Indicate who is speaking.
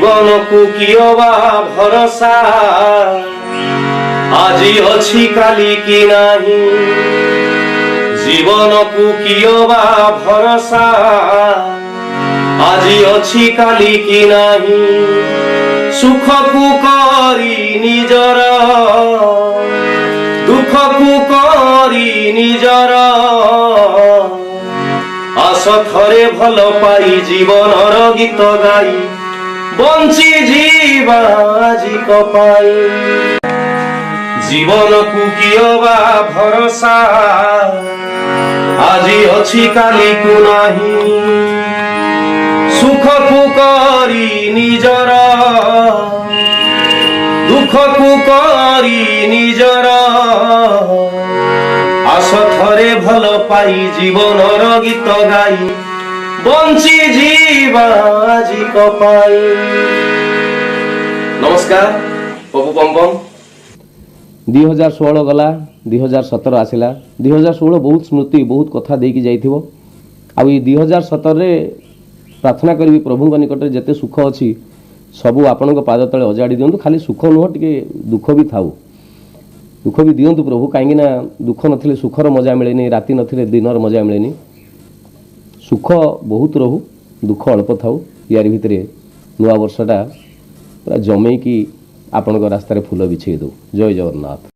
Speaker 1: जीवन को कियबा भरोसा आज अच्छी काली की नाही। जीवन को कियबा भरोसा आज अच्छी काली की नाही। सुख को करी निजर दुख को करी निजर आस थरे भल पाई जीवनर गीत गाई बंची जीवा आजी कपाई। जीवन को कियबा भरोसा आजी अच्छी काली को नाही। सुख को करी निजर दुख को करी निजर आस थरे भल पाई जीवनर गीत गाई बंची जीवा आजी कपाई। नमस्कार पपु पम्पम।
Speaker 2: 2016 गला 2017 आसला 2016 बहुत स्मृति बहुत कथा देकी जाइथिबो। आ 2017 रे प्रार्थना करी प्रभु निकट जिते सुख अच्छी सबू आपण पाद तले अजाड़ी दिंतु। खाली सुख नुह टे दुख भी थाऊ दुख भी दिंतु प्रभु कहीं दुख नथिले सुखर मजा मिलेनी राति नथिले दिनर मजा मिलेनी। सुख बहुत रहू दुख अल्प थाऊ यार भितर नुआ वर्षटा पूरा जमे कि आपण रास्तार फूल बिछे दो। जय जगन्नाथ।